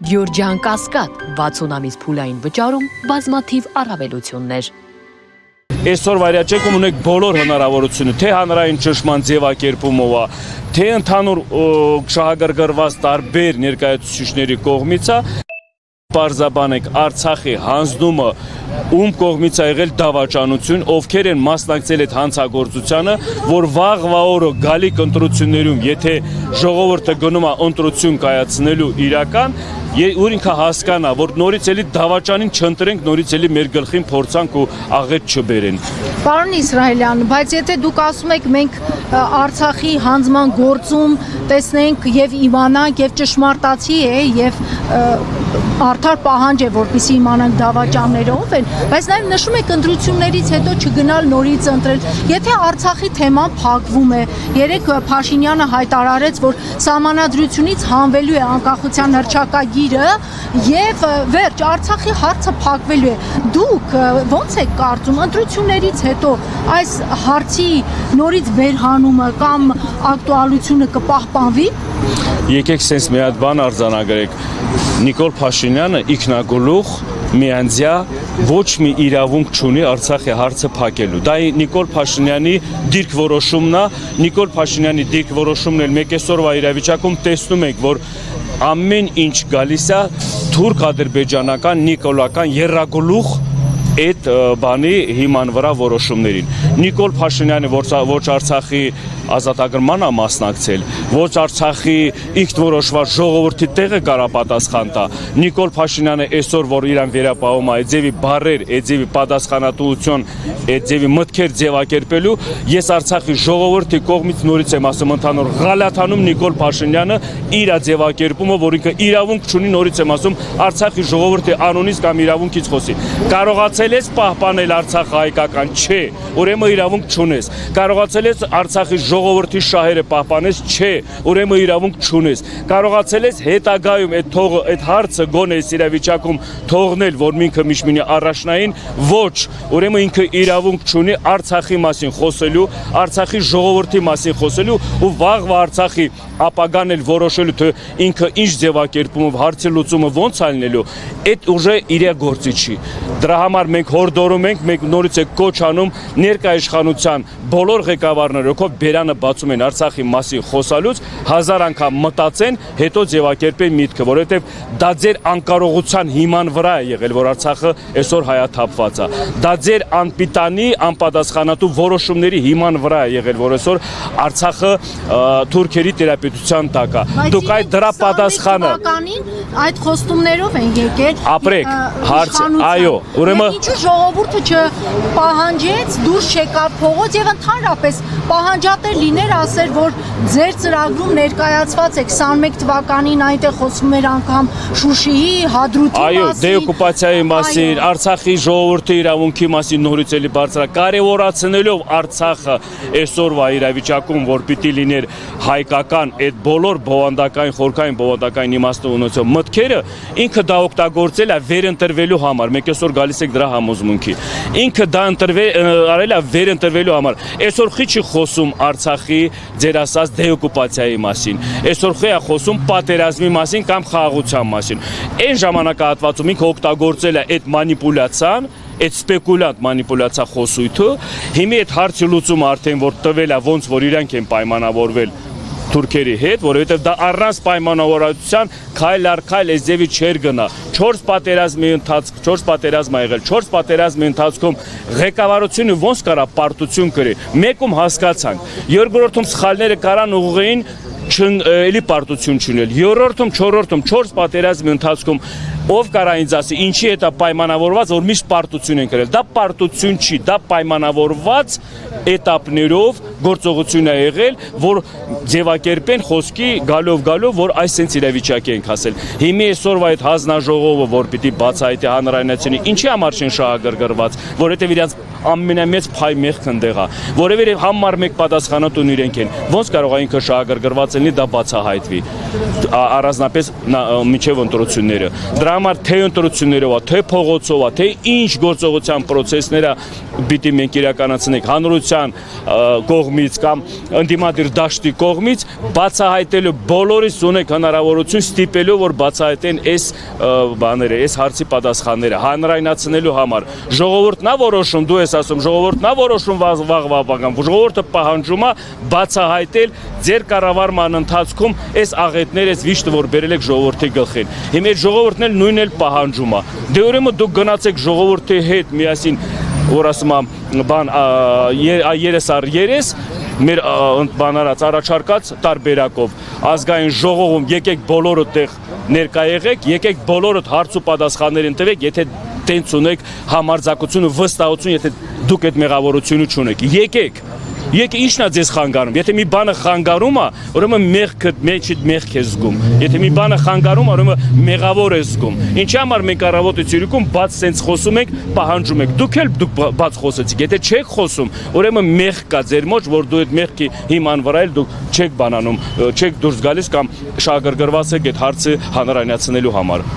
Գյորջյան Կասկադ 60 ամիս փուլային վճարում բազմաթիվ առավելություններ։ Այսօր վայրաչեկում ունեք բոլոր հնարավորությունը, թե հանրային ճնշման ձևակերպումով, թե ընդհանուր շահագրգռված տարբեր ներկայացուցիչների կողմից պարզաբանեք Արցախի հանձնումը ում կողմից ա եղել դավաճանություն, ովքեր են մասնակցել այդ հանցագործությանը, որ վաղվա օրը գալիք ընտրություններում, եթե ժողովուրդը գնում է ընտրություն կայացնելու իրական, որ ինքը հասկանա, որ նորից էլի դավաճանին չընտրենք, նորից էլի մեր գլխին փորձանք ու աղետ չբերեն։ Պարոն Իսրայելյան, բայց եթե դուք ասում եք մենք Արցախի հանձնման գործում տեսնենք եւ իմանանք եւ ճշմարտացի է եւ արդար պահանջ է, որպեսզի իմանանք դավաճանները ով են, բայց նաև նշում եք ընտրություններից հետո չգնալ նորից ընտրել։ Եթե Արցախի թեման փակվում է, երեք Փաշինյանը հայտարարեց, որ սահմանադրությունից հանվելու է անկախության հռչակագիրը եւ վերջ Արցախի հարցը փակվելու է։ Դուք ո՞նց եք կարծում ընտրություններից հետո այս հարցի նորից վերհանումը կամ ակտուալությունը կպահպանվի։ Եկեք sense մի հատ բան արձանագրենք։ Նիկոլ Փաշինյանը ինքնագլուխ միանձյա ոչ մի իրավունք չունի Արցախի հարցը փակելու։ Դա Նիկոլ Փաշինյանի դիրքորոշումն է, Նիկոլ Փաշինյանի դիրքորոշումն էլ մեկ այսօրվա իրավիճակում տեսնում ենք, որ ամեն ինչ գալիս է թուրք-ադրբեջանական նիկոլական երրագլուխ այդ բանի հիման վրա որոշումներին։ Նիկոլ Փաշինյանը ոչ Արցախի ազատագրմանը մասնակցել, ոչ Արցախի ինքնորոշված ժողովրդի տեղը կարապատասխան տա։ Նիկոլ Փաշինյանը այսօր որ իրան վերապահում է այդ ձևի բարեր, այդ ձևի պատասխանատվություն, այդ ձևի մտքեր ձևակերպելու, ես Արցախի ժողովրդի կողմից նորից եմ ասում ընդհանուր գալաթանում Նիկոլ Փաշինյանը իր ձևակերպումը, որ ինքը իրավունք չունի, նորից եմ ասում Արցախի ժողովրդի անունից կամ իրավունքից խոսի։ Կարողացել ես պահպանել Արցախը հայկական, չէ, ուրեմն իրավունք չունես։ Կարողացել ես Արցախի ժողովրդի շահերը պահպանես, չէ, ուրեմն իրավունք չունես։ Կարողացել ես հետագայում այդ հարցը գոնե իրավիճակում թողնել, որ ինքը միշմինի առաջնային, ոչ, ուրեմն ինքը իրավունք չունի Արցախի մասին խոսելու, Արցախի ժողովրդի մասին խոսելու ու վաղվա Արցախի ապագան էլ որոշելու, թե ինքը ինչ ձևակերպումով հարցի լուծումը ոնց ալնելու, այդ ուժը իր գործի չի։ Դրա համար մենք հորդորում ենք, մենք նորից է կոչ անում ներկայաշխանության բոլոր ղեկավարները, ովքեր բերանը բացում են Արցախի մասին խոսալուց, 1000 անգամ մտածեն, հետո ձևակերպեն միտքը, որովհետև դա ձեր անկարողության հիման վրա է եղել, որ Արցախը այսօր հայաթափված է։ Դա ձեր անպիտանի, անպատասխանատու որոշումների հիման վրա է եղել, որ այսօր Արցախը թուրքերի տերապետության տակ է։ Դուք այդ դրա պատասխանը այդ խոստումներով են եկել։ Ապրեք, հարց, այո, ուրեմն ինչու ժողովուրդը չպահանջեց, դուրս չեկավ փողոց եւ ընդհանրապես պահանջատեր լիներ ասեր, որ ձեր ծրագրում ներկայացված է 21 թվականին այնտեղ խոսվում էր անգամ Շուշիի, Հադրութի մասին։ Այո, դեօկուպացիայի մասին, Արցախի ժողովրդի իրավունքի մասին նորից էլի բարձր կարևորացնելով Արցախը այսօրվա իրավիճակում, որ պիտի լիներ հայկական այդ բոլոր բովանդակային, խորքային բովանդակային իմաստը ունեցող մտքերը, ինքը դա օգտագործել է վերընտրվելու համար։ Մենք այսօր գալիս ենք դրա համոզմունքի։ Ինքը դա արել է վերընտրվելու համար։ Այսօր չի խոսում Արցախի ձեր ասած դեօկուպացիայի մասին։ Այսօր է խոսում պատերազմի մասին կամ խաղաղության մասին։ Այն ժամանակահատվածում ինքը օգտագործել է այդ մանիպուլյացիան, այդ սպեկուլյանտ մանիպուլյացիա խոսույթը, հիմա այդ հարցի լուծումը արդեն որ տվել է ոնց որ իրանք են պայմանավորվել թուրքերի հետ, որովհետև դա առանց պայմանավորվածության քայլ առ քայլ այս ձևի չեր գնա։ 4 պատերազմի ընթացքում, 4 պատերազմ ա եղել, 4 պատերազմի ընթացքում ղեկավարությունը ոնց կարա պարտություն կրի։ Մեկում հասկացանք, երկրորդում սխալները կարան ուղղեին էլի պարտություն չունել։ Երրորդում, չորրորդում, 4 պատերազմի ընթացքում ով կարա ինձ ասի, ինչի հետ է պայմանավորված, որ միշտ պարտություն են կրել։ Դա պարտություն չի, դա պայմանավորված էտապներով գործողություն է եղել, որ ձևակերպեն խոսքի գալով, որ այս sense իրավիճակի ենք հասել։ Հիմա այսօրվա այդ հանձնաժողովը, որ պիտի բացահայտի հանրայնացնի, ինչի համար չեն շահագրգռված, որովհետև իրենց ամենամեծ փայ մեղքն ընդեղ է, որովհետև համար մեկ պատասխանատուն իրենք են։ Ոնց կարող է ինքը շահագրգռված լինի, դա բացահայտվի առանձնապես միջև ընտրությունները։ Դրա համար թե ընտրություններով, թե փողոցով, թե ինչ գործողության process-ները պիտի մենք իրականացնենք հանրության կողմից կողմից կամ ընդդիմադիր դաշտի կողմից բացահայտելու բոլորիս ունեք հնարավորություն ստիպելու, որ բացահայտեն այս բաները, այս հարցի պատասխանները հանրայնացնելու համար։ Ժողովուրդն է որոշում, դու ես ասում, ժողովուրդն է որոշում վաղվա բան, ժողովուրդը պահանջում է բացահայտել ձեր կառավարման ընթացքում այս աղետները, այս վիշտը, որ բերել եք ժողովրդի գլխին։ Հիմա այդ ժողովուրդն էլ նույնն էլ պահանջում է։ Դե ուրեմն դուք գնացեք ժողովրդի հետ միասին, որ ասում եմ, բան երես առ երես, մեր բանարած առաջարկած տարբերակով ազգային ժողովում եկեք բոլորը տեղ ներկա եղեք, եկեք բոլորդ հարց ու պատասխաններին տվեք, եթե տենց ունեք համարձակություն ու վստահություն, եթե դուք այդ մեղավորությունը չունեք, եկեք, ինչն է ձեզ խանգարում, եթե մի բանը խանգարում է, ուրեմն մեղքդ մեջիդ մեղք է զգում, եթե մի բանը խանգարում է, ուրեմն մեղավոր է զգում, ինչի համար մենք առավոտը Ցյուրիքում բաց սենց խոսում ենք, պահանջում ենք, դուք բաց խոսեցիք, եթե չեք խոսում, ուրեմն մեղք կա ձեր մոտ, որ դու այդ մեղքի հիման վրա էլ դուք չեք բանանում, չեք դուրս գալիս կամ շահագրգռված եք այդ հարցը հանրայնացնելու համար։